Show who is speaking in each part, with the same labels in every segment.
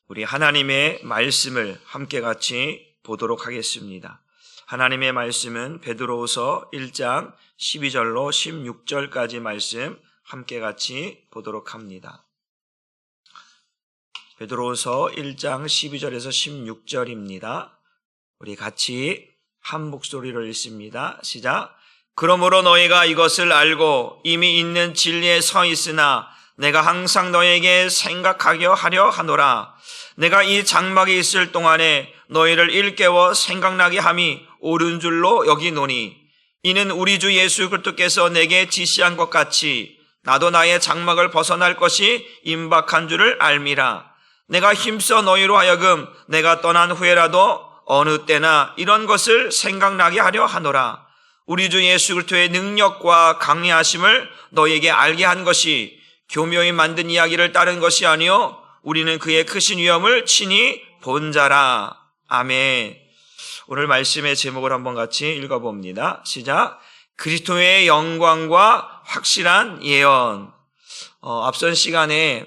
Speaker 1: 우리 하나님의 말씀을 함께 같이 보도록 하겠습니다. 하나님의 말씀은 베드로후서 1장 12절로 16절까지 말씀 함께 같이 보도록 합니다. 베드로후서 1장 12절에서 16절입니다. 우리 같이 한 목소리로 읽습니다. 시작. 그러므로 너희가 이것을 알고 이미 있는 진리에 서 있으나 내가 항상 너희에게 생각하게 하려 하노라. 내가 이 장막에 있을 동안에 너희를 일깨워 생각나게 함이 옳은 줄로 여기노니 이는 우리 주 예수 그리스도께서 내게 지시한 것 같이 나도 나의 장막을 벗어날 것이 임박한 줄을 알미라. 내가 힘써 너희로 하여금 내가 떠난 후에라도 어느 때나 이런 것을 생각나게 하려 하노라. 우리 주 예수 그리스도의 능력과 강리하심을 너희에게 알게 한 것이 교묘히 만든 이야기를 따른 것이 아니요 우리는 그의 크신 위엄을 친히 본 자라. 아멘. 오늘 말씀의 제목을 한번 같이 읽어봅니다. 시작. 그리스도의 영광과 확실한 예언. 앞선 시간에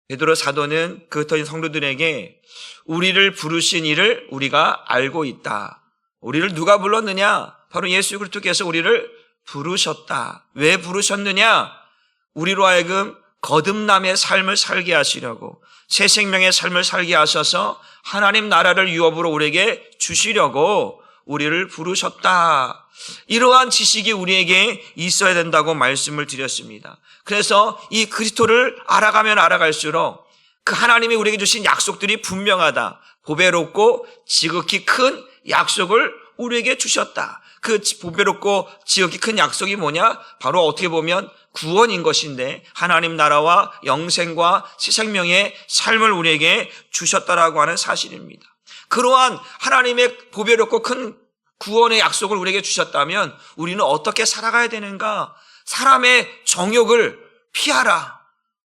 Speaker 1: 베드로 사도는 그 흩어진 성도들에게 우리를 부르신 이를 우리가 알고 있다. 우리를 누가 불렀느냐? 바로 예수 그리스도께서 우리를 부르셨다. 왜 부르셨느냐? 우리로 하여금 거듭남의 삶을 살게 하시려고, 새 생명의 삶을 살게 하셔서 하나님 나라를 유업으로 우리에게 주시려고 우리를 부르셨다. 이러한 지식이 우리에게 있어야 된다고 말씀을 드렸습니다. 그래서 이 그리스도를 알아가면 알아갈수록 그 하나님이 우리에게 주신 약속들이 분명하다. 보배롭고 지극히 큰 약속을 우리에게 주셨다. 그 보배롭고 지극히 큰 약속이 뭐냐? 바로 어떻게 보면 구원인 것인데 하나님 나라와 영생과 새 생명의 삶을 우리에게 주셨다라고 하는 사실입니다. 그러한 하나님의 보배롭고 큰 구원의 약속을 우리에게 주셨다면 우리는 어떻게 살아가야 되는가? 사람의 정욕을 피하라,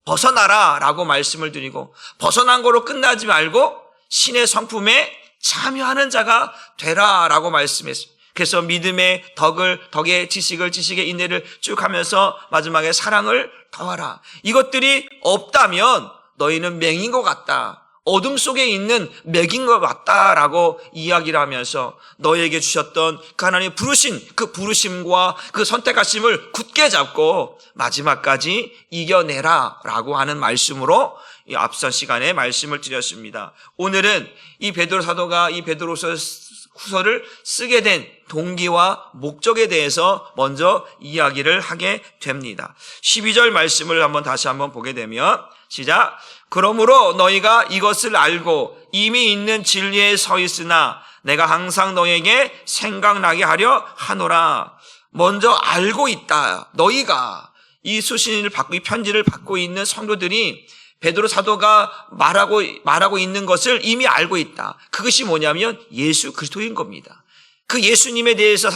Speaker 1: 벗어나라 라고 말씀을 드리고, 벗어난 거로 끝나지 말고 신의 성품에 참여하는 자가 되라 라고 말씀했습니다. 그래서 믿음의 덕의 지식의 인내를 쭉 하면서 마지막에 사랑을 더하라. 이것들이 없다면 너희는 맹인 것 같다. 어둠 속에 있는 맥인 것 같다라고 이야기를 하면서 너희에게 주셨던 그 하나님 부르신 그 부르심과 그 선택하심을 굳게 잡고 마지막까지 이겨내라 라고 하는 말씀으로 이 앞선 시간에 말씀을 드렸습니다. 오늘은 이 베드로 사도가 이 베드로후서를 쓰게 된 동기와 목적에 대해서 먼저 이야기를 하게 됩니다. 12절 말씀을 다시 한번 보게 되면 시작. 그러므로 너희가 이것을 알고 이미 있는 진리에 서 있으나 내가 항상 너희에게 생각나게 하려 하노라. 먼저 알고 있다. 너희가 이 수신을 받고 이 편지를 받고 있는 성도들이 베드로 사도가 말하고 있는 것을 이미 알고 있다. 그것이 뭐냐면 예수 그리스도인 겁니다. 그 예수님에 대해서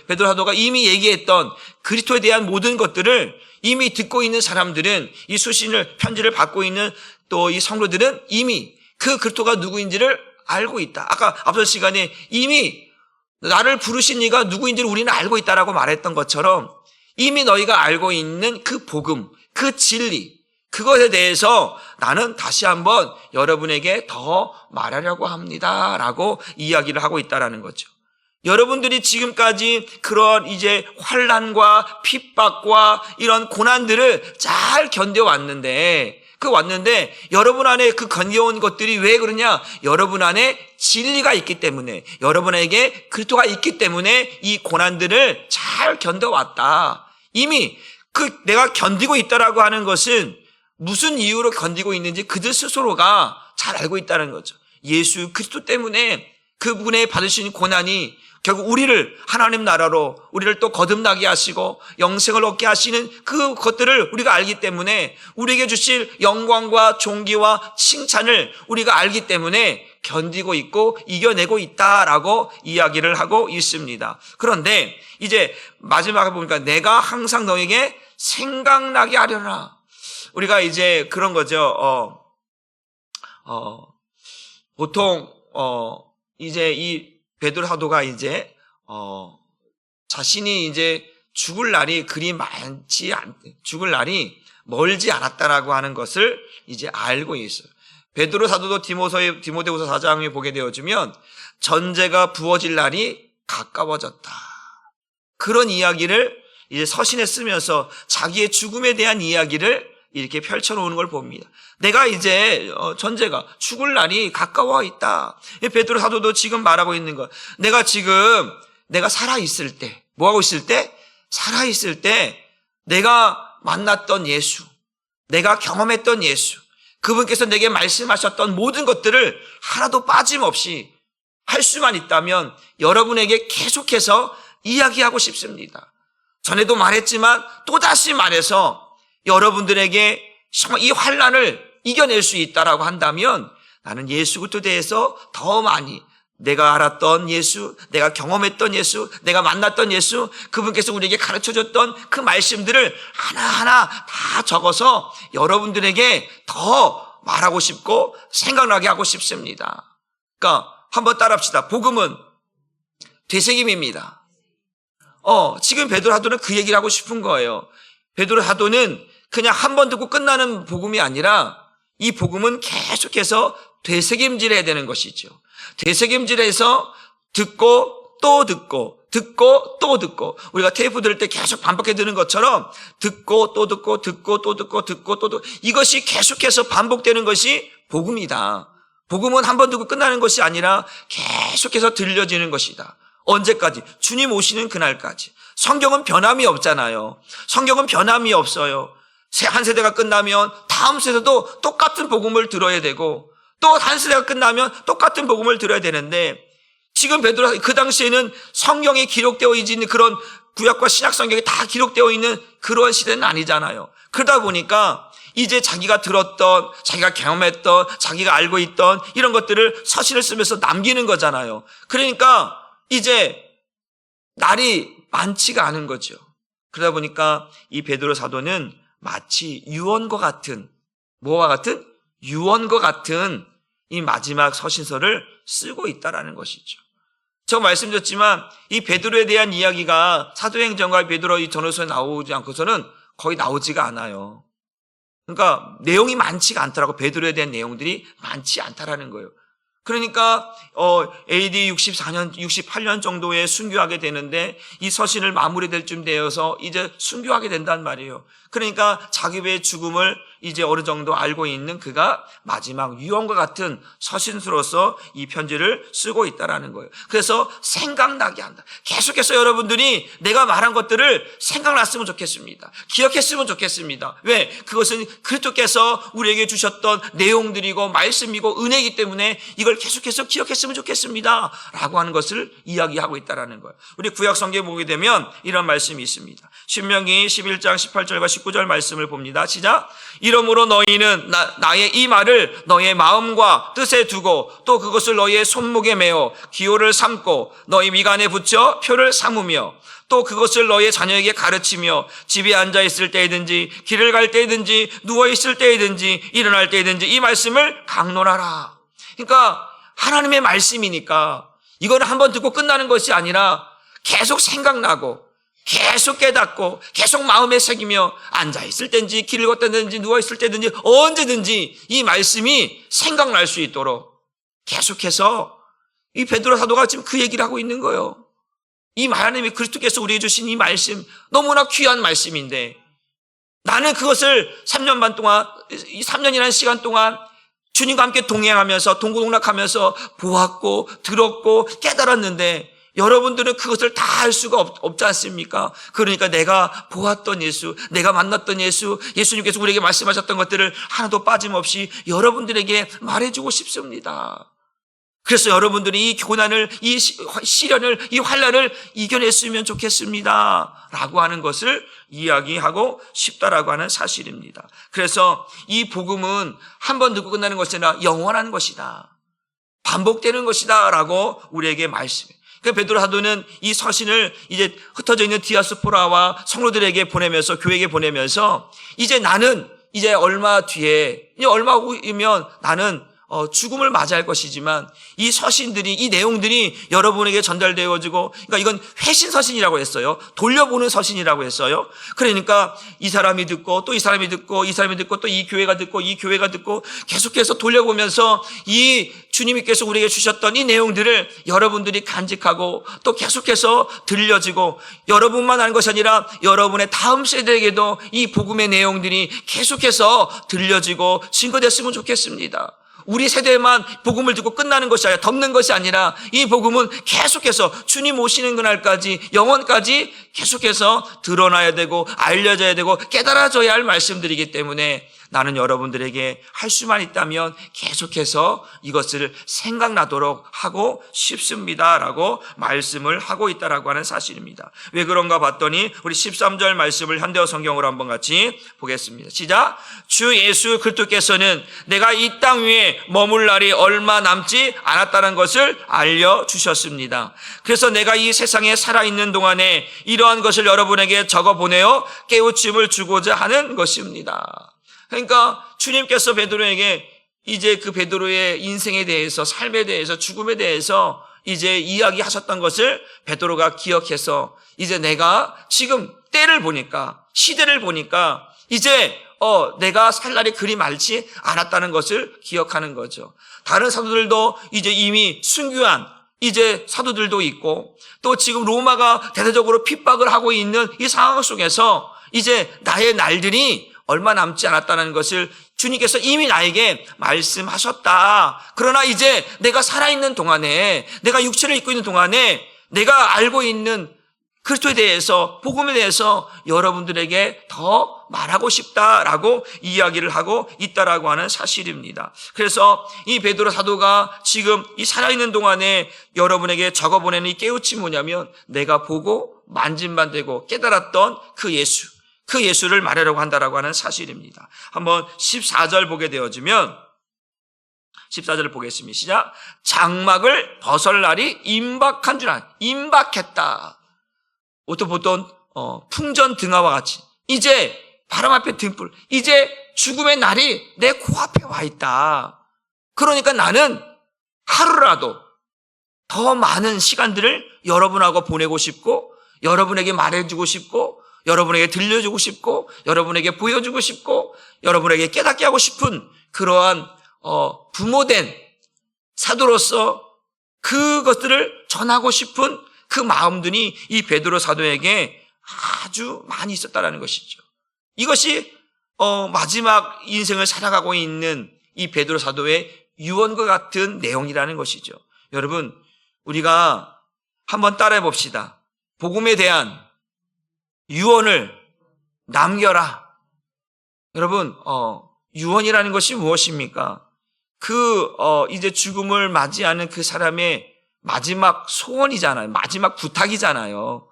Speaker 1: 베드로 사도가 이미 얘기했던 그리스도에 대한 모든 것들을 이미 듣고 있는 사람들은, 이 수신을 편지를 받고 있는 또 이 성도들은 이미 그 그리스도가 누구인지를 알고 있다. 아까 앞선 시간에 이미 나를 부르신 이가 누구인지를 우리는 알고 있다라고 말했던 것처럼 이미 너희가 알고 있는 그 복음, 그 진리, 그것에 대해서 나는 다시 한번 여러분에게 더 말하려고 합니다 라고 이야기를 하고 있다라는 거죠. 여러분들이 지금까지 그런 이제 환난과 핍박과 이런 고난들을 잘 견뎌왔는데, 여러분 안에 그 견뎌온 것들이 왜 그러냐? 여러분 안에 진리가 있기 때문에, 여러분에게 그리스도가 있기 때문에 이 고난들을 잘 견뎌왔다. 이미 내가 견디고 있다라고 하는 것은 무슨 이유로 견디고 있는지 그들 스스로가 잘 알고 있다는 거죠. 예수 그리스도 때문에 그분의 받으신 고난이 결국 우리를 하나님 나라로, 우리를 또 거듭나게 하시고 영생을 얻게 하시는 그것들을 우리가 알기 때문에, 우리에게 주실 영광과 존귀와 칭찬을 우리가 알기 때문에 견디고 있고 이겨내고 있다라고 이야기를 하고 있습니다. 그런데 이제 마지막에 보니까 내가 항상 너에게 생각나게 하려나. 우리가 이제 그런 거죠. 보통 이제 이 베드로 사도가 이제 자신이 이제 죽을 날이 멀지 않았다라고 하는 것을 이제 알고 있어요. 베드로 사도도 디모데후서 4장에 보게 되어지면 전제가 부어질 날이 가까워졌다. 그런 이야기를 이제 서신에 쓰면서 자기의 죽음에 대한 이야기를 이렇게 펼쳐놓는 걸 봅니다. 내가 이제 전제가 죽을 날이 가까워 있다. 베드로 사도도 지금 말하고 있는 것. 내가 살아있을 때, 뭐하고 있을 때? 살아있을 때 내가 만났던 예수, 내가 경험했던 예수, 그분께서 내게 말씀하셨던 모든 것들을 하나도 빠짐없이 할 수만 있다면 여러분에게 계속해서 이야기하고 싶습니다. 전에도 말했지만 또다시 말해서 여러분들에게 이 환난을 이겨낼 수 있다라고 한다면 나는 예수 그리스도에 대해서 더 많이 내가 알았던 예수, 내가 경험했던 예수, 내가 만났던 예수, 그분께서 우리에게 가르쳐줬던 그 말씀들을 하나하나 다 적어서 여러분들에게 더 말하고 싶고 생각나게 하고 싶습니다. 그러니까 한번 따라합시다. 복음은 되새김입니다. 지금 베드로 사도는 그 얘기를 하고 싶은 거예요. 베드로 사도는 그냥 한 번 듣고 끝나는 복음이 아니라 이 복음은 계속해서 되새김질해야 되는 것이죠. 되새김질해서 듣고 또 듣고 듣고 또 듣고 우리가 테이프 들을 때 계속 반복해 듣는 것처럼 듣고 또 듣고 듣고 또 듣고 듣고 또 듣고 이것이 계속해서 반복되는 것이 복음이다. 복음은 한 번 듣고 끝나는 것이 아니라 계속해서 들려지는 것이다. 언제까지? 주님 오시는 그날까지. 성경은 변함이 없잖아요. 성경은 변함이 없어요. 한 세대가 끝나면 다음 세대도 똑같은 복음을 들어야 되고 또 한 세대가 끝나면 똑같은 복음을 들어야 되는데 지금 베드로 그 당시에는 성경에 기록되어 있는 그런 구약과 신약 성경에 다 기록되어 있는 그런 시대는 아니잖아요. 그러다 보니까 이제 자기가 들었던, 자기가 경험했던, 자기가 알고 있던 이런 것들을 서신을 쓰면서 남기는 거잖아요. 그러니까 이제 날이 많지가 않은 거죠. 그러다 보니까 이 베드로 사도는 마치 유언과 같은, 뭐와 같은? 유언과 같은 이 마지막 서신서를 쓰고 있다라는 것이죠. 제가 말씀드렸지만 이 베드로에 대한 이야기가 사도행전과 베드로 이 전후서에 나오지 않고서는 거의 나오지가 않아요. 그러니까 내용이 많지가 않더라고. 베드로에 대한 내용들이 많지 않다라는 거예요. 그러니까 AD 64년, 68년 정도에 순교하게 되는데 이 서신을 마무리될 쯤 되어서 이제 순교하게 된단 말이에요. 그러니까 자기의 죽음을 이제 어느 정도 알고 있는 그가 마지막 유언과 같은 서신서로서 이 편지를 쓰고 있다라는 거예요. 그래서 생각나게 한다. 계속해서 여러분들이 내가 말한 것들을 생각났으면 좋겠습니다. 기억했으면 좋겠습니다. 왜? 그것은 그리스도께서 우리에게 주셨던 내용들이고 말씀이고 은혜이기 때문에 이걸 계속해서 기억했으면 좋겠습니다. 라고 하는 것을 이야기하고 있다라는 거예요. 우리 구약 성경에 보게 되면 이런 말씀이 있습니다. 신명기 11장 18절과 19절 말씀을 봅니다. 시작. 이러므로 너희는 나의 이 말을 너희의 마음과 뜻에 두고 또 그것을 너희의 손목에 메어 기호를 삼고 너희 미간에 붙여 표를 삼으며 또 그것을 너희의 자녀에게 가르치며 집에 앉아 있을 때이든지 길을 갈 때이든지 누워 있을 때이든지 일어날 때이든지 이 말씀을 강론하라. 그러니까 하나님의 말씀이니까 이거는 한번 듣고 끝나는 것이 아니라 계속 생각나고 계속 깨닫고 계속 마음에 새기며 앉아있을 때든지 길을 걷든지 누워있을 때든지 언제든지 이 말씀이 생각날 수 있도록 계속해서 이 베드로 사도가 지금 그 얘기를 하고 있는 거예요. 이 하나님이 그리스도께서 우리에게 주신 이 말씀 너무나 귀한 말씀인데 나는 그것을 3년 반 동안 3년이라는 시간 동안 주님과 함께 동행하면서 동고동락하면서 보았고 들었고 깨달았는데 여러분들은 그것을 다 알 수가 없지 않습니까? 그러니까 내가 보았던 예수, 내가 만났던 예수, 예수님께서 우리에게 말씀하셨던 것들을 하나도 빠짐없이 여러분들에게 말해주고 싶습니다. 그래서 여러분들이 이 고난을, 이 시련을, 이 환난을 이겨냈으면 좋겠습니다. 라고 하는 것을 이야기하고 싶다라고 하는 사실입니다. 그래서 이 복음은 한 번 듣고 끝나는 것이 아니라 영원한 것이다. 반복되는 것이다. 라고 우리에게 말씀해요. 그러니까 베드로 사도는 이 서신을 이제 흩어져 있는 디아스포라와 성도들에게 보내면서 교회에게 보내면서 이제 나는 이제 얼마 뒤에 이제 얼마 후이면 나는 죽음을 맞이할 것이지만 이 서신들이, 이 내용들이 여러분에게 전달되어지고, 그러니까 이건 회신 서신이라고 했어요. 돌려보는 서신이라고 했어요. 그러니까 이 사람이 듣고 또 이 사람이 듣고 이 사람이 듣고 또 이 교회가 듣고 이 교회가 듣고 계속해서 돌려보면서 이 주님께서 우리에게 주셨던 이 내용들을 여러분들이 간직하고 또 계속해서 들려지고, 여러분만 아는 것이 아니라 여러분의 다음 세대에게도 이 복음의 내용들이 계속해서 들려지고 증거됐으면 좋겠습니다. 우리 세대만 복음을 듣고 끝나는 것이 아니라, 덮는 것이 아니라 이 복음은 계속해서 주님 오시는 그날까지, 영원까지 계속해서 드러나야 되고 알려져야 되고 깨달아져야 할 말씀들이기 때문에 나는 여러분들에게 할 수만 있다면 계속해서 이것을 생각나도록 하고 싶습니다라고 말씀을 하고 있다라고 하는 사실입니다. 왜 그런가 봤더니 우리 13절 말씀을 현대어 성경으로 한번 같이 보겠습니다. 시작. 주 예수 그리스도께서는 내가 이 땅 위에 머물 날이 얼마 남지 않았다는 것을 알려주셨습니다. 그래서 내가 이 세상에 살아있는 동안에 이러한 것을 여러분에게 적어보내어 깨우침을 주고자 하는 것입니다. 그러니까 주님께서 베드로에게 이제 그 베드로의 인생에 대해서, 삶에 대해서, 죽음에 대해서 이제 이야기하셨던 것을 베드로가 기억해서, 이제 내가 지금 때를 보니까, 시대를 보니까 이제 내가 살 날이 그리 많지 않았다는 것을 기억하는 거죠. 다른 사도들도 이제 이미 순교한 이제 사도들도 있고, 또 지금 로마가 대대적으로 핍박을 하고 있는 이 상황 속에서 이제 나의 날들이 얼마 남지 않았다는 것을 주님께서 이미 나에게 말씀하셨다. 그러나 이제 내가 살아있는 동안에, 내가 육체를 입고 있는 동안에 내가 알고 있는 그리스도에 대해서, 복음에 대해서 여러분들에게 더 말하고 싶다라고 이야기를 하고 있다라고 하는 사실입니다. 그래서 이 베드로 사도가 지금 이 살아있는 동안에 여러분에게 적어보내는 이 깨우침이 뭐냐면, 내가 보고 만진만 되고 깨달았던 그 예수, 그 예수를 말하려고 한다라고 하는 사실입니다. 한번 14절 보게 되어지면, 14절을 보겠습니다. 시작. 장막을 벗을 날이 임박한 줄 임박했다. 보통 풍전 등화와 같이 이제 바람 앞에 등불, 이제 죽음의 날이 내 코앞에 와 있다. 그러니까 나는 하루라도 더 많은 시간들을 여러분하고 보내고 싶고, 여러분에게 말해주고 싶고, 여러분에게 들려주고 싶고, 여러분에게 보여주고 싶고, 여러분에게 깨닫게 하고 싶은 그러한 부모된 사도로서 그것들을 전하고 싶은 그 마음들이 이 베드로 사도에게 아주 많이 있었다라는 것이죠. 이것이 마지막 인생을 살아가고 있는 이 베드로 사도의 유언과 같은 내용이라는 것이죠. 여러분, 우리가 한번 따라해 봅시다. 복음에 대한 유언을 남겨라. 여러분, 유언이라는 것이 무엇입니까? 이제 죽음을 맞이하는 그 사람의 마지막 소원이잖아요. 마지막 부탁이잖아요.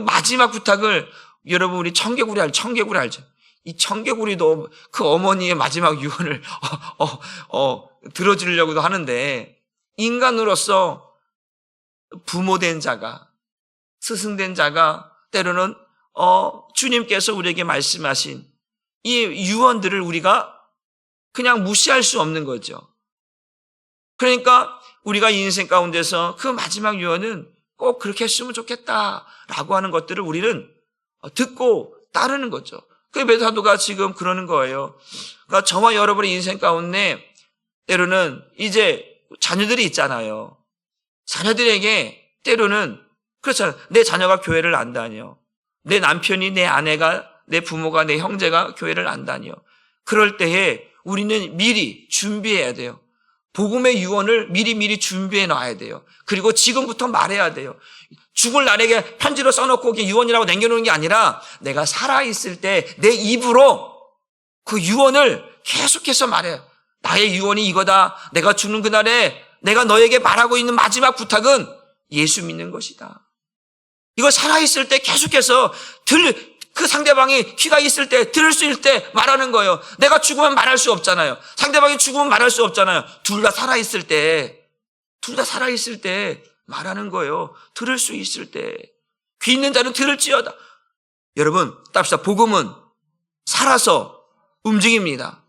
Speaker 1: 마지막 부탁을, 여러분, 우리 청개구리 알죠? 이 청개구리도 그 어머니의 마지막 유언을 들어주려고도 하는데, 인간으로서 부모된 자가, 스승된 자가 때로는 주님께서 우리에게 말씀하신 이 유언들을 우리가 그냥 무시할 수 없는 거죠. 그러니까 우리가 인생 가운데서 그 마지막 유언은 꼭 그렇게 했으면 좋겠다라고 하는 것들을 우리는 듣고 따르는 거죠. 그 베드로 사도가 지금 그러는 거예요. 그러니까 저와 여러분의 인생 가운데 때로는 이제 자녀들이 있잖아요. 자녀들에게 때로는 그렇잖아요. 내 자녀가 교회를 안 다녀. 내 남편이, 내 아내가, 내 부모가, 내 형제가 교회를 안 다녀. 그럴 때에 우리는 미리 준비해야 돼요. 복음의 유언을 미리 준비해 놔야 돼요. 그리고 지금부터 말해야 돼요. 죽을 날에게 편지로 써놓고 유언이라고 남겨놓는 게 아니라, 내가 살아있을 때 내 입으로 그 유언을 계속해서 말해요. 나의 유언이 이거다. 내가 죽는 그날에 내가 너에게 말하고 있는 마지막 부탁은 예수 믿는 것이다. 이거 살아있을 때 계속해서 그 상대방이 귀가 있을 때, 들을 수 있을 때 말하는 거예요. 내가 죽으면 말할 수 없잖아요. 상대방이 죽으면 말할 수 없잖아요. 둘 다 살아있을 때 말하는 거예요. 들을 수 있을 때. 귀 있는 자는 들을지어다. 여러분, 답시다. 복음은 살아서 움직입니다.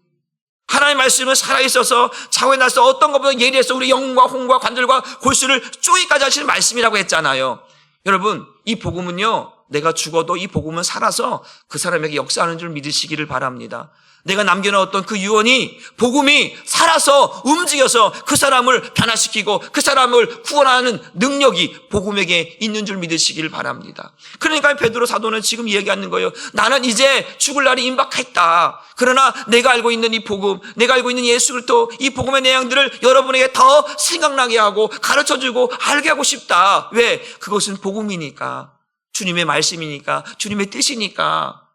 Speaker 1: 하나님의 말씀은 살아있어서 자고에 나서 어떤 것보다 예리해서 우리 영과 홍과 관절과 골수를 쪼개까지 하시는 말씀이라고 했잖아요. 여러분, 이 복음은요, 내가 죽어도 이 복음은 살아서 그 사람에게 역사하는 줄 믿으시기를 바랍니다. 내가 남겨놓았던 그 유언이, 복음이 살아서 움직여서 그 사람을 변화시키고 그 사람을 구원하는 능력이 복음에게 있는 줄 믿으시기를 바랍니다. 그러니까 베드로 사도는 지금 이야기하는 거예요. 나는 이제 죽을 날이 임박했다. 그러나 내가 알고 있는 이 복음, 내가 알고 있는 예수 그리스도, 이 복음의 내용들을 여러분에게 더 생각나게 하고 가르쳐주고 알게 하고 싶다. 왜? 그것은 복음이니까, 주님의 말씀이니까, 주님의 뜻이니까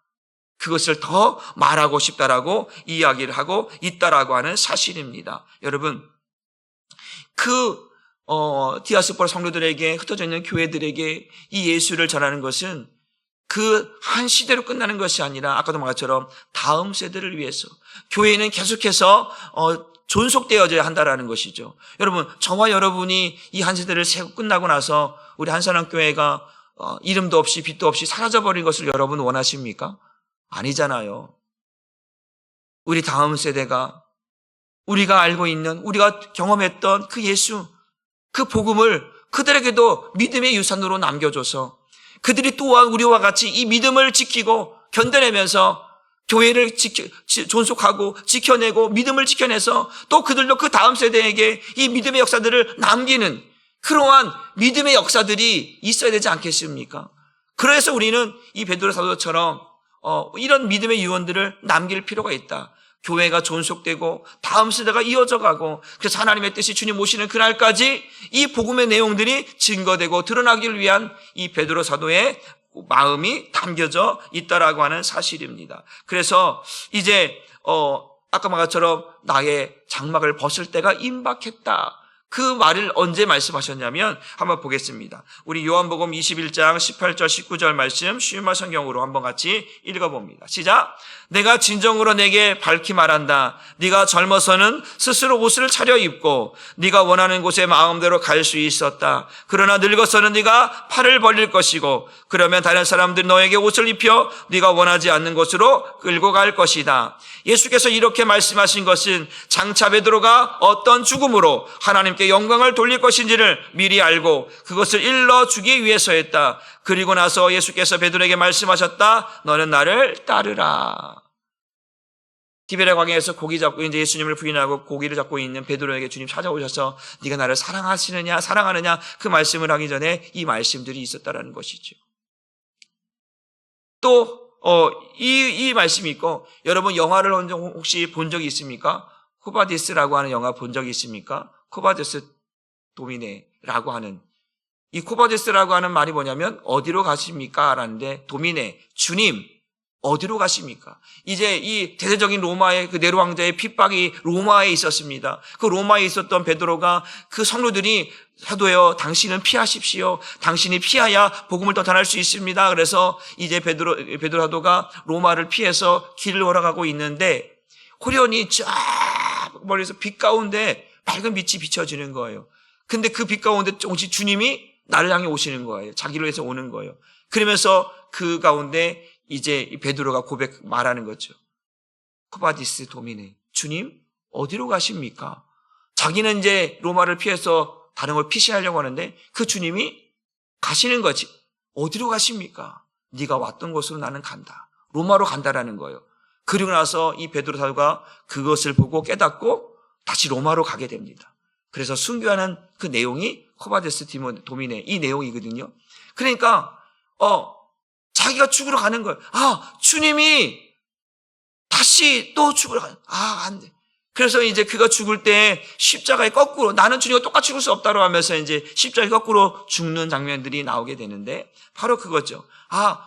Speaker 1: 그것을 더 말하고 싶다라고 이야기를 하고 있다라고 하는 사실입니다. 여러분, 디아스포라 성도들에게, 흩어져 있는 교회들에게 이 예수를 전하는 것은 그 한 시대로 끝나는 것이 아니라 아까도 말한 것처럼 다음 세대를 위해서 교회는 계속해서 존속되어져야 한다라는 것이죠. 여러분, 저와 여러분이 이 한 세대를 세고 끝나고 나서 우리 한산한교회가 이름도 없이 빛도 없이 사라져버린 것을 여러분 원하십니까? 아니잖아요. 우리 다음 세대가 우리가 알고 있는, 우리가 경험했던 그 예수, 그 복음을 그들에게도 믿음의 유산으로 남겨줘서 그들이 또한 우리와 같이 이 믿음을 지키고 견뎌내면서 교회를 존속하고 지켜내고 믿음을 지켜내서 또 그들도 그 다음 세대에게 이 믿음의 역사들을 남기는 그러한 믿음의 역사들이 있어야 되지 않겠습니까? 그래서 우리는 이 베드로 사도처럼 이런 믿음의 유언들을 남길 필요가 있다. 교회가 존속되고 다음 세대가 이어져가고 그래서 하나님의 뜻이 주님 오시는 그날까지 이 복음의 내용들이 증거되고 드러나기를 위한 이 베드로 사도의 마음이 담겨져 있다라고 하는 사실입니다. 그래서 이제 아까 말한 것처럼 나의 장막을 벗을 때가 임박했다. 그 말을 언제 말씀하셨냐면 한번 보겠습니다. 우리 요한복음 21장 18절 19절 말씀 쉬운말 성경으로 한번 같이 읽어봅니다. 시작. 내가 진정으로 내게 밝히 말한다. 네가 젊어서는 스스로 옷을 차려입고 네가 원하는 곳에 마음대로 갈 수 있었다. 그러나 늙어서는 네가 팔을 벌릴 것이고 그러면 다른 사람들이 너에게 옷을 입혀 네가 원하지 않는 곳으로 끌고 갈 것이다. 예수께서 이렇게 말씀하신 것은 장차 베드로가 어떤 죽음으로 하나님께 영광을 돌릴 것인지를 미리 알고 그것을 일러주기 위해서였다. 그리고 나서 예수께서 베드로에게 말씀하셨다. 너는 나를 따르라. 디베랴 광야에서 고기 잡고 이제 예수님을 부인하고 고기를 잡고 있는 베드로에게 주님 찾아오셔서 네가 나를 사랑하느냐 그 말씀을 하기 전에 이 말씀들이 있었다라는 것이죠. 또 이 말씀이 있고, 여러분 영화를 혹시 본 적이 있습니까? 코바디스라고 하는 영화 본 적이 있습니까? 코바디스 도미네라고 하는, 이 코바디스라고 하는 말이 뭐냐면 어디로 가십니까? 라는데 도미네, 주님 어디로 가십니까? 이제 이 대대적인 로마의 그 네로 왕자의 핍박이 로마에 있었습니다. 그 로마에 있었던 베드로가 그 성도들이 사도여 당신은 피하십시오. 당신이 피해야 복음을 더 전할 수 있습니다. 그래서 이제 베드로 사도가 로마를 피해서 길을 걸어가고 있는데 호련히 쫙 멀리서 빛 가운데 밝은 빛이 비춰지는 거예요. 근데 그 빛 가운데 조금씩 주님이 나를 향해 오시는 거예요. 자기를 위해서 오는 거예요. 그러면서 그 가운데 이제 베드로가 말하는 거죠. 코바디스 도미네, 주님 어디로 가십니까? 자기는 이제 로마를 피해서 다른 걸 피시하려고 하는데 그 주님이 가시는 거지. 어디로 가십니까? 네가 왔던 곳으로 나는 간다. 로마로 간다라는 거예요. 그리고 나서 이 베드로 사도가 그것을 보고 깨닫고 다시 로마로 가게 됩니다. 그래서 순교하는 그 내용이 코바디스 도미네 이 내용이거든요. 그러니까 자기가 죽으러 가는 거예요. 주님이 다시 또 죽으러 가는. 안 돼. 그래서 이제 그가 죽을 때 십자가에 거꾸로, 나는 주님과 똑같이 죽을 수 없다고 하면서 이제 십자가에 거꾸로 죽는 장면들이 나오게 되는데 바로 그거죠.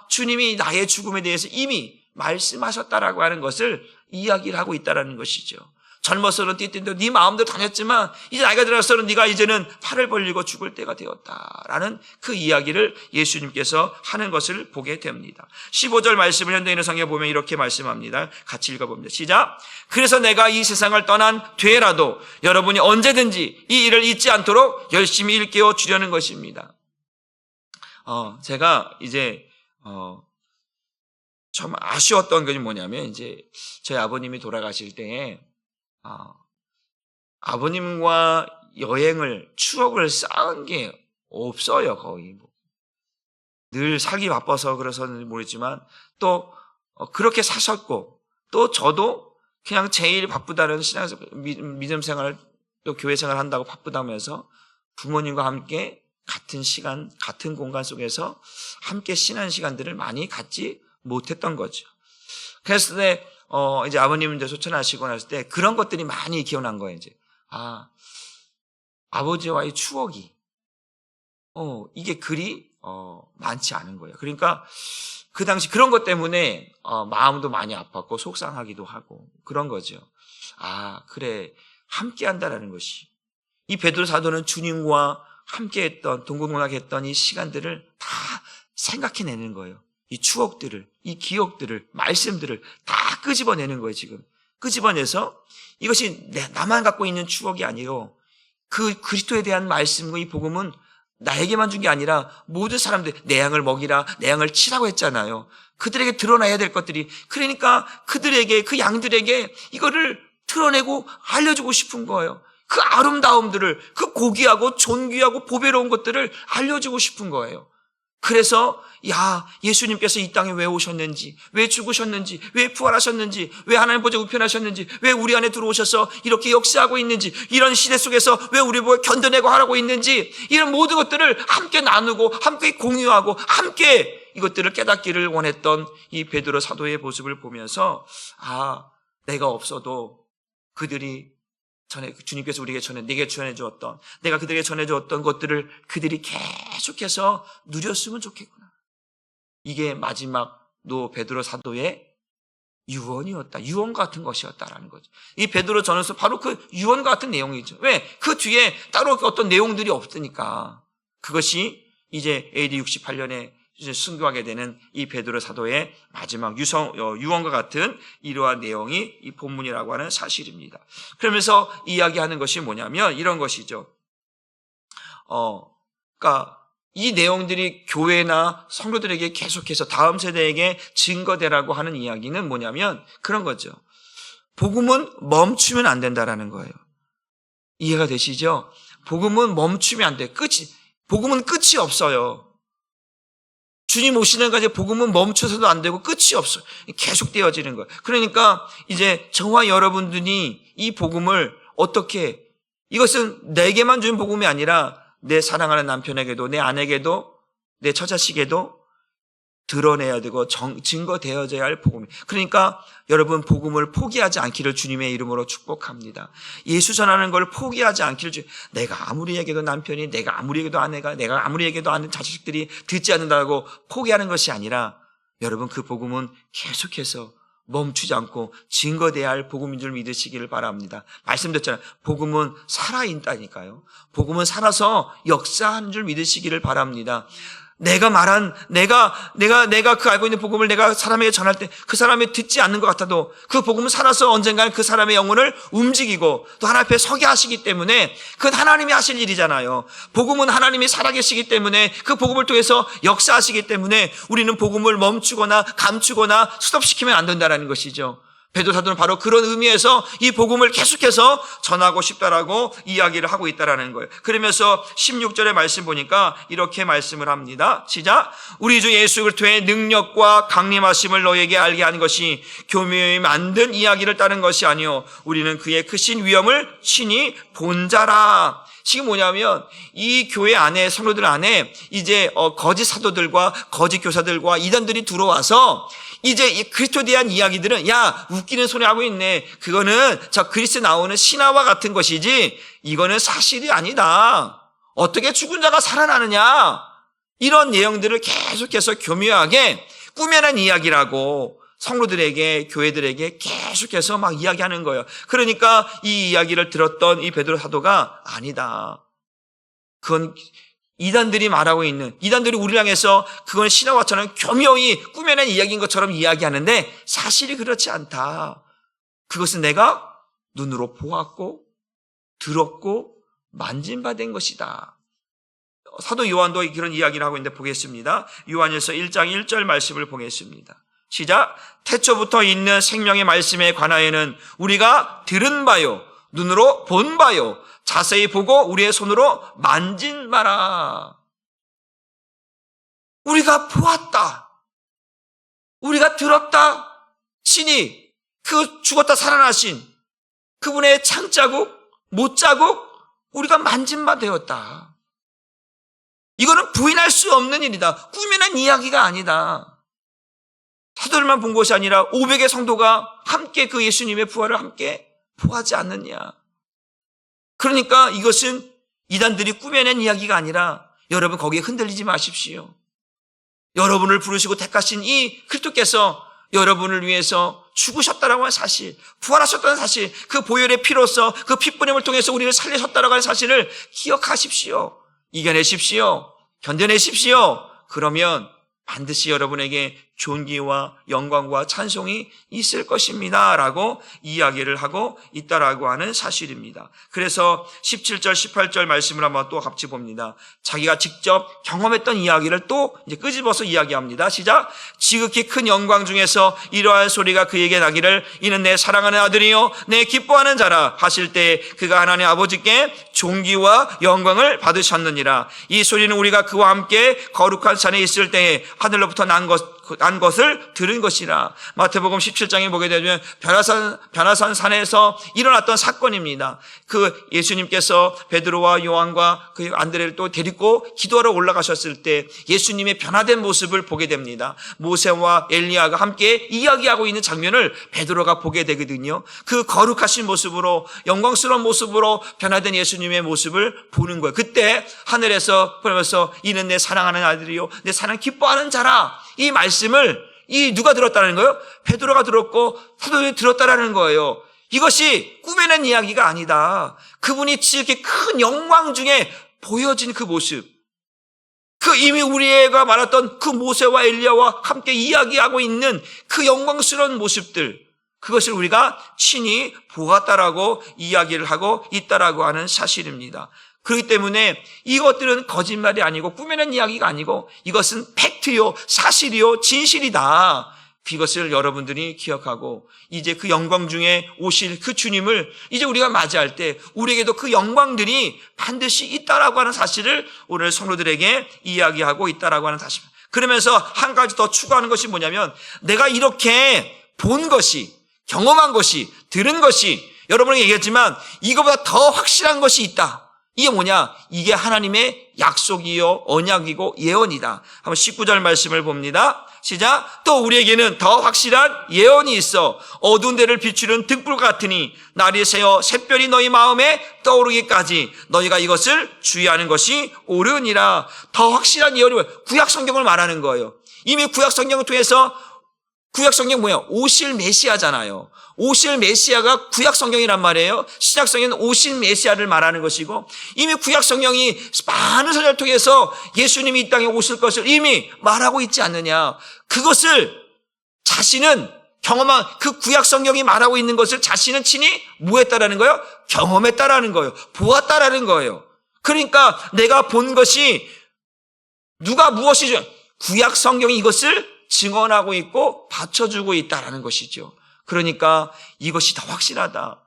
Speaker 1: 주님이 나의 죽음에 대해서 이미 말씀하셨다라고 하는 것을 이야기를 하고 있다라는 것이죠. 젊어서는 뛰뛴다 네 마음대로 다녔지만 이제 나이가 들어서는 네가 이제는 팔을 벌리고 죽을 때가 되었다라는 그 이야기를 예수님께서 하는 것을 보게 됩니다. 15절 말씀을 현대인의 성경에 보면 이렇게 말씀합니다. 같이 읽어봅니다. 시작. 그래서 내가 이 세상을 떠난 뒤에라도 여러분이 언제든지 이 일을 잊지 않도록 열심히 일깨워 주려는 것입니다. 제가 이제 참 아쉬웠던 것이 뭐냐면 이제 저희 아버님이 돌아가실 때에 아버님과 여행을, 추억을 쌓은 게 없어요, 거의. 늘 살기 바빠서 그래서는 모르지만 또 그렇게 사셨고, 또 저도 그냥 제일 바쁘다는 믿음 생활, 또 교회 생활 한다고 바쁘다면서 부모님과 함께 같은 시간, 같은 공간 속에서 함께 신한 시간들을 많이 갖지 못했던 거죠. 그래서 이제 아버님 이제 소천하시고 났을 때 그런 것들이 많이 기억난 거예요, 이제. 아버지와의 추억이, 이게 그리, 많지 않은 거예요. 그러니까 그 당시 그런 것 때문에, 마음도 많이 아팠고 속상하기도 하고 그런 거죠. 그래. 함께 한다라는 것이. 이 베드로 사도는 주님과 함께 했던, 동고동락했던 이 시간들을 다 생각해내는 거예요. 이 추억들을, 이 기억들을, 말씀들을 다 끄집어내는 거예요, 지금. 끄집어내서 이것이 나만 갖고 있는 추억이 아니요, 그 그리스도에 대한 말씀과 이 복음은 나에게만 준 게 아니라 모든 사람들, 내 양을 먹이라, 내 양을 치라고 했잖아요. 그들에게 드러나야 될 것들이, 그러니까 그들에게, 그 양들에게 이거를 드러내고 알려주고 싶은 거예요. 그 아름다움들을, 그 고귀하고 존귀하고 보배로운 것들을 알려주고 싶은 거예요. 그래서 예수님께서 이 땅에 왜 오셨는지, 왜 죽으셨는지, 왜 부활하셨는지, 왜 하나님 보좌 우편하셨는지, 왜 우리 안에 들어오셔서 이렇게 역사하고 있는지, 이런 시대 속에서 왜 우리 보고 견뎌내고 하라고 있는지, 이런 모든 것들을 함께 나누고 함께 공유하고 함께 이것들을 깨닫기를 원했던 이 베드로 사도의 모습을 보면서 내가 없어도 그들이 주님께서 우리에게 내게 전해주었던, 내가 그들에게 전해주었던 것들을 그들이 계속해서 누렸으면 좋겠구나. 이게 마지막 베드로 사도의 유언이었다. 유언 같은 것이었다라는 거죠. 이 베드로 전서 바로 그 유언 같은 내용이죠. 왜? 그 뒤에 따로 어떤 내용들이 없으니까. 그것이 이제 AD 68년에 이제 순교하게 되는 이 베드로 사도의 마지막 유언과 같은 이러한 내용이 이 본문이라고 하는 사실입니다. 그러면서 이야기하는 것이 뭐냐면 이런 것이죠. 그러니까 이 내용들이 교회나 성도들에게 계속해서 다음 세대에게 증거되라고 하는 이야기는 뭐냐면 그런 거죠. 복음은 멈추면 안 된다라는 거예요. 이해가 되시죠? 복음은 멈추면 안 돼. 복음은 끝이 없어요. 주님 오시는 까지 복음은 멈춰서도 안 되고 끝이 없어요. 계속 되어지는 거예요. 그러니까 이제 저와 여러분들이 이 복음을 어떻게, 이것은 내게만 주는 복음이 아니라 내 사랑하는 남편에게도, 내 아내에게도, 내 처자식에도 드러내야 되고 증거되어져야 할 복음이에요. 그러니까 여러분, 복음을 포기하지 않기를 주님의 이름으로 축복합니다. 예수 전하는 걸 포기하지 않기를 내가 아무리 얘기해도 남편이, 내가 아무리 얘기해도 아내가, 내가 아무리 얘기해도 아는 자식들이 듣지 않는다고 포기하는 것이 아니라 여러분, 그 복음은 계속해서 멈추지 않고 증거돼야 할 복음인 줄 믿으시기를 바랍니다. 말씀드렸잖아요. 복음은 살아있다니까요. 복음은 살아서 역사하는 줄 믿으시기를 바랍니다. 내가 그 알고 있는 복음을 내가 사람에게 전할 때 그 사람이 듣지 않는 것 같아도 그 복음은 살아서 언젠가는 그 사람의 영혼을 움직이고 또 하나님 앞에 서게 하시기 때문에 그건 하나님이 하실 일이잖아요. 복음은 하나님이 살아계시기 때문에 그 복음을 통해서 역사하시기 때문에 우리는 복음을 멈추거나 감추거나 스톱시키면 안 된다는 것이죠. 베드로 사도는 바로 그런 의미에서 이 복음을 계속해서 전하고 싶다라고 이야기를 하고 있다라는 거예요. 그러면서 16절의 말씀 보니까 이렇게 말씀을 합니다. 시작. 우리 주 예수 그리스도의 능력과 강림하심을 너에게 알게 한 것이 교묘히 만든 이야기를 따른 것이 아니요 우리는 그의 크신 위엄을 친히 본 자라. 지금 뭐냐면 이 교회 안에, 성도들 안에 이제 거짓 사도들과 거짓 교사들과 이단들이 들어와서 이제 이 그리스도에 대한 이야기들은 웃기는 소리 하고 있네. 그거는 저 그리스도에 나오는 신화와 같은 것이지 이거는 사실이 아니다. 어떻게 죽은 자가 살아나느냐. 이런 내용들을 계속해서 교묘하게 꾸며낸 이야기라고 성도들에게, 교회들에게 계속해서 막 이야기하는 거예요. 그러니까 이 이야기를 들었던 이 베드로 사도가 아니다. 그건 이단들이 말하고 있는, 이단들이 우리를 향해서 그건 신화와처럼 교묘히 꾸며낸 이야기인 것처럼 이야기하는데 사실이 그렇지 않다. 그것은 내가 눈으로 보았고 들었고 만진받은 것이다. 사도 요한도 그런 이야기를 하고 있는데 보겠습니다. 요한일서 1장 1절 말씀을 보겠습니다. 시작. 태초부터 있는 생명의 말씀에 관하여는 우리가 들은 바요, 눈으로 본 바요, 자세히 보고 우리의 손으로 만진 바라. 우리가 보았다. 우리가 들었다. 친히 그 죽었다 살아나신 그분의 창자국, 못자국 우리가 만진 바 되었다. 이거는 부인할 수 없는 일이다. 꾸미는 이야기가 아니다. 사도들만 본 것이 아니라 500의 성도가 함께 그 예수님의 부활을 함께 보하지 않느냐. 그러니까 이것은 이단들이 꾸며낸 이야기가 아니라 여러분 거기에 흔들리지 마십시오. 여러분을 부르시고 택하신 이 그리스도께서 여러분을 위해서 죽으셨다라고 하는 사실, 부활하셨다는 사실, 그 보혈의 피로서 그 피뿌림을 통해서 우리를 살리셨다라고 하는 사실을 기억하십시오. 이겨내십시오. 견뎌내십시오. 그러면 반드시 여러분에게 존귀와 영광과 찬송이 있을 것입니다 라고 이야기를 하고 있다라고 하는 사실입니다. 그래서 17절 18절 말씀을 한번 또 같이 봅니다. 자기가 직접 경험했던 이야기를 또 이제 끄집어서 이야기합니다. 시작. 지극히 큰 영광 중에서 이러한 소리가 그에게 나기를 이는 내 사랑하는 아들이요 내 기뻐하는 자라 하실 때 그가 하나님 아버지께 존귀와 영광을 받으셨느니라. 이 소리는 우리가 그와 함께 거룩한 산에 있을 때에 하늘로부터 난 것을 들은 것이라. 마태복음 17장에 보게 되면 변화산 산에서 일어났던 사건입니다. 그 예수님께서 베드로와 요한과 그 안드레를 또 데리고 기도하러 올라가셨을 때 예수님의 변화된 모습을 보게 됩니다. 모세와 엘리야가 함께 이야기하고 있는 장면을 베드로가 보게 되거든요. 그 거룩하신 모습으로 영광스러운 모습으로 변화된 예수님의 모습을 보는 거예요. 그때 하늘에서 그러면서 이는 내 사랑하는 아들이요 내 사랑 기뻐하는 자라. 이 말씀을 누가 들었다는 거예요? 베드로가 들었고 사도들이 들었다라는 거예요. 이것이 꾸며낸 이야기가 아니다. 그분이 지극히 큰 영광 중에 보여진 그 모습, 그 이미 우리가 말했던 그 모세와 엘리야와 함께 이야기하고 있는 그 영광스러운 모습들, 그것을 우리가 친히 보았다라고 이야기를 하고 있다라고 하는 사실입니다. 그렇기 때문에 이것들은 거짓말이 아니고 꾸며낸 이야기가 아니고 이것은 팩트요, 사실이요, 진실이다. 이것을 여러분들이 기억하고 이제 그 영광 중에 오실 그 주님을 이제 우리가 맞이할 때 우리에게도 그 영광들이 반드시 있다라고 하는 사실을 오늘 성도들에게 이야기하고 있다라고 하는 사실. 그러면서 한 가지 더 추가하는 것이 뭐냐면 내가 이렇게 본 것이, 경험한 것이, 들은 것이 여러분에게 얘기했지만 이거보다 더 확실한 것이 있다. 이게 뭐냐? 이게 하나님의 약속이요, 언약이고 예언이다. 한번 19절 말씀을 봅니다. 시작. 또 우리에게는 더 확실한 예언이 있어 어두운 데를 비추는 등불 같으니 날이 새어 샛별이 너희 마음에 떠오르기까지 너희가 이것을 주의하는 것이 옳으니라. 더 확실한 예언이 뭐예요? 구약 성경을 말하는 거예요. 이미 구약 성경을 통해서 구약 성경 뭐예요? 오실 메시아잖아요. 오실 메시아가 구약 성경이란 말이에요. 신약 성경은 오실 메시아를 말하는 것이고 이미 구약 성경이 많은 선을 통해서 예수님이 이 땅에 오실 것을 이미 말하고 있지 않느냐. 그것을 자신은 경험한 그 구약 성경이 말하고 있는 것을 자신은 친히 뭐 했다라는 거예요? 경험했다라는 거예요. 보았다라는 거예요. 그러니까 내가 본 것이 누가 무엇이죠? 구약 성경이 이것을 증언하고 있고 받쳐주고 있다라는 것이죠. 그러니까 이것이 더 확실하다.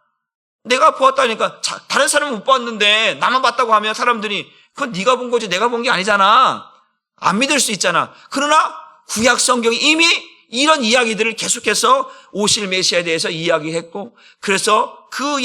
Speaker 1: 내가 보았다니까 다른 사람은 못 봤는데 나만 봤다고 하면 사람들이 그건 네가 본 거지 내가 본 게 아니잖아. 안 믿을 수 있잖아. 그러나 구약 성경이 이미 이런 이야기들을 계속해서 오실 메시아에 대해서 이야기했고 그래서 그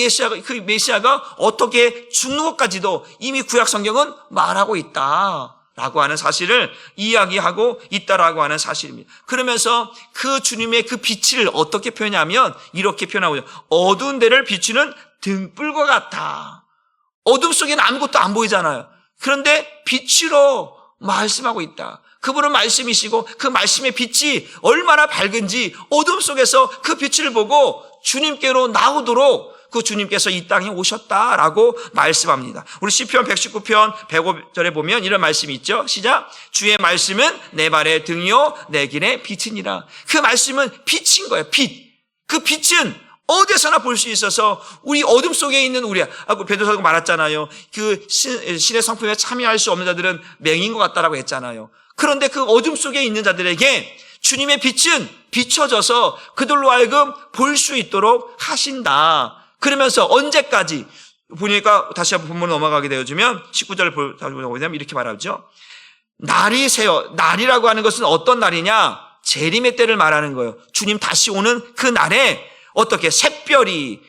Speaker 1: 메시아가 어떻게 죽는 것까지도 이미 구약 성경은 말하고 있다. 라고 하는 사실을 이야기하고 있다라고 하는 사실입니다. 그러면서 그 주님의 그 빛을 어떻게 표현하면 이렇게 표현하고 있어요. 어두운 데를 비추는 등불과 같아. 어둠 속에는 아무것도 안 보이잖아요. 그런데 빛으로 말씀하고 있다. 그분은 말씀이시고 그 말씀의 빛이 얼마나 밝은지 어둠 속에서 그 빛을 보고 주님께로 나오도록 그 주님께서 이 땅에 오셨다라고 말씀합니다. 우리 시편 119편 105절에 보면 이런 말씀이 있죠. 시작. 주의 말씀은 내 발의 등이요 내 길의 빛이니라. 그 말씀은 빛인 거예요. 빛. 그 빛은 어디서나 볼 수 있어서 우리 어둠 속에 있는 베드로가 말했잖아요. 그 신의 성품에 참여할 수 없는 자들은 맹인 것 같다라고 했잖아요. 그런데 그 어둠 속에 있는 자들에게 주님의 빛은 비춰져서 그들로 하여금 볼 수 있도록 하신다. 그러면서 언제까지? 보니까 다시 한번 본문 넘어가게 되어주면 19절을 보면 이렇게 말하죠. 날이 새어. 날이라고 하는 것은 어떤 날이냐? 재림의 때를 말하는 거예요. 주님 다시 오는 그 날에 어떻게 샛별이,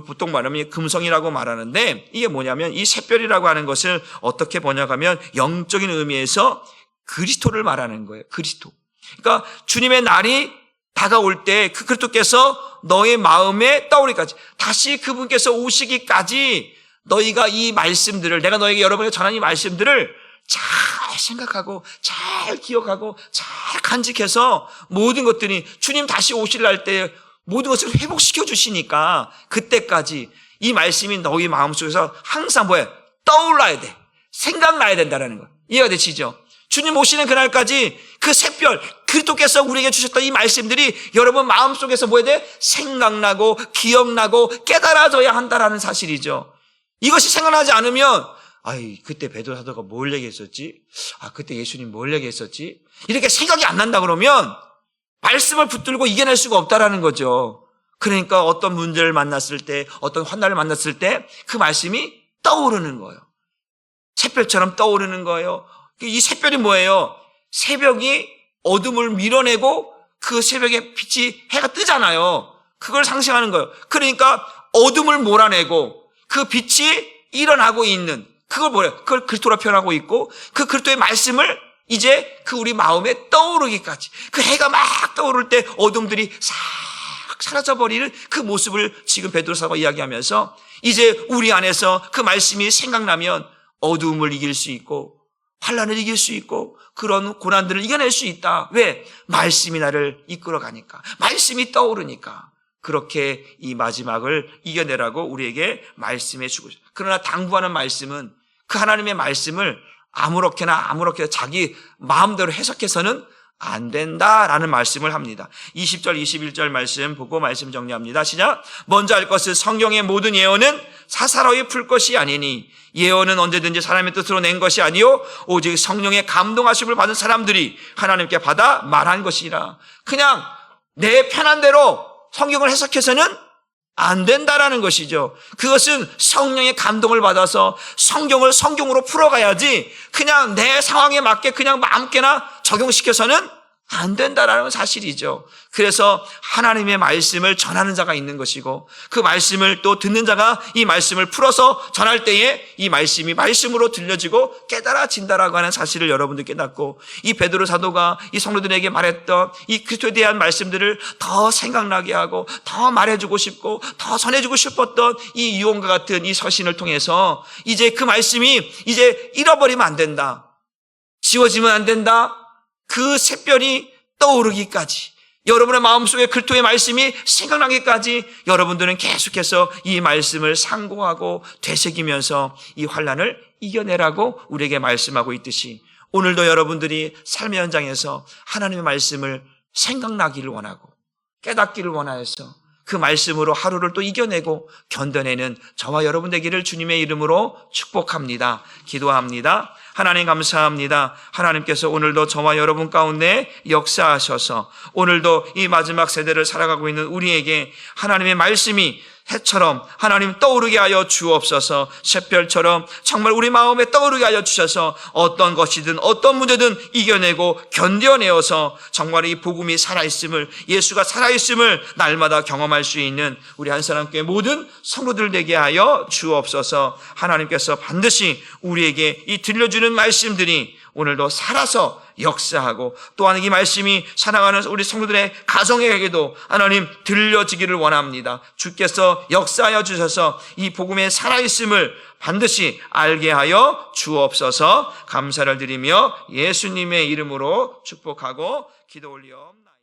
Speaker 1: 보통 말하면 금성이라고 말하는데, 이게 뭐냐면 이 샛별이라고 하는 것을 어떻게 번역하면 영적인 의미에서 그리스도를 말하는 거예요. 그리스도. 그러니까 주님의 날이 다가올 때 그 그리스도께서 너의 마음에 떠오르기까지, 다시 그분께서 오시기까지 너희가 이 말씀들을, 내가 너에게 여러분에게 전한 이 말씀들을 잘 생각하고 잘 기억하고 잘 간직해서 모든 것들이 주님 다시 오실 날 때 모든 것을 회복시켜 주시니까 그때까지 이 말씀이 너희 마음속에서 항상 떠올라야 돼. 생각나야 된다는 거. 이해가 되시죠? 주님 오시는 그날까지 그 샛별, 그리스도께서 우리에게 주셨던 이 말씀들이 여러분 마음속에서 생각나고 기억나고 깨달아져야 한다라는 사실이죠. 이것이 생각나지 않으면 그때 베드로 사도가 뭘 얘기했었지? 그때 예수님 뭘 얘기했었지? 이렇게 생각이 안 난다 그러면 말씀을 붙들고 이겨낼 수가 없다라는 거죠. 그러니까 어떤 문제를 만났을 때, 어떤 환난을 만났을 때 그 말씀이 떠오르는 거예요. 샛별처럼 떠오르는 거예요. 이 샛별이 뭐예요? 새벽이 어둠을 밀어내고 그 새벽에 빛이, 해가 뜨잖아요. 그걸 상징하는 거예요. 그러니까 어둠을 몰아내고 그 빛이 일어나고 있는, 그걸 그리스도라 표현하고 있고, 그 그리스도의 말씀을 이제 그 우리 마음에 떠오르기까지, 그 해가 막 떠오를 때 어둠들이 싹 사라져버리는 그 모습을 지금 베드로 사도가 이야기하면서, 이제 우리 안에서 그 말씀이 생각나면 어둠을 이길 수 있고 환난을 이길 수 있고 그런 고난들을 이겨낼 수 있다. 왜? 말씀이 나를 이끌어가니까, 말씀이 떠오르니까. 그렇게 이 마지막을 이겨내라고 우리에게 말씀해 주고 있어요. 그러나 당부하는 말씀은 그 하나님의 말씀을 아무렇게나 자기 마음대로 해석해서는 안 된다라는 말씀을 합니다. 20절 21절 말씀 보고 말씀 정리합니다. 시작. 먼저 알 것은 성경의 모든 예언은 사사로이 풀 것이 아니니 예언은 언제든지 사람의 뜻으로 낸 것이 아니요 오직 성령의 감동하심을 받은 사람들이 하나님께 받아 말한 것이라. 그냥 내 편한 대로 성경을 해석해서는 안 된다라는 것이죠. 그것은 성령의 감동을 받아서 성경을 성경으로 풀어가야지 그냥 내 상황에 맞게 그냥 마음께나 적용시켜서는 안 된다라는 사실이죠. 그래서 하나님의 말씀을 전하는 자가 있는 것이고 그 말씀을 또 듣는 자가 이 말씀을 풀어서 전할 때에 이 말씀이 말씀으로 들려지고 깨달아진다라고 하는 사실을 여러분들 깨닫고, 이 베드로 사도가 이 성도들에게 말했던 이 그리스도에 대한 말씀들을 더 생각나게 하고 더 말해주고 싶고 더 전해주고 싶었던 이 유언과 같은 이 서신을 통해서 이제 그 말씀이 이제 잃어버리면 안 된다, 지워지면 안 된다, 그 샛별이 떠오르기까지, 여러분의 마음속에 그리스도의 말씀이 생각나기까지 여러분들은 계속해서 이 말씀을 상고하고 되새기면서 이 환난을 이겨내라고 우리에게 말씀하고 있듯이, 오늘도 여러분들이 삶의 현장에서 하나님의 말씀을 생각나기를 원하고 깨닫기를 원하여서 그 말씀으로 하루를 또 이겨내고 견뎌내는 저와 여러분 되기를 주님의 이름으로 축복합니다. 기도합니다. 하나님 감사합니다. 하나님께서 오늘도 저와 여러분 가운데 역사하셔서 오늘도 이 마지막 세대를 살아가고 있는 우리에게 하나님의 말씀이 해처럼 하나님 떠오르게 하여 주옵소서. 샛별처럼 정말 우리 마음에 떠오르게 하여 주셔서 어떤 것이든 어떤 문제든 이겨내고 견뎌내어서 정말 이 복음이 살아있음을, 예수가 살아있음을 날마다 경험할 수 있는 우리 한사람교회 모든 성도들 되게 하여 주옵소서. 하나님께서 반드시 우리에게 이 들려주는 말씀들이 오늘도 살아서 역사하고, 또한 이 말씀이 사랑하는 우리 성도들의 가정에게도 하나님 들려지기를 원합니다. 주께서 역사하여 주셔서 이 복음의 살아있음을 반드시 알게 하여 주옵소서. 감사를 드리며 예수님의 이름으로 축복하고 기도 올리옵나이다.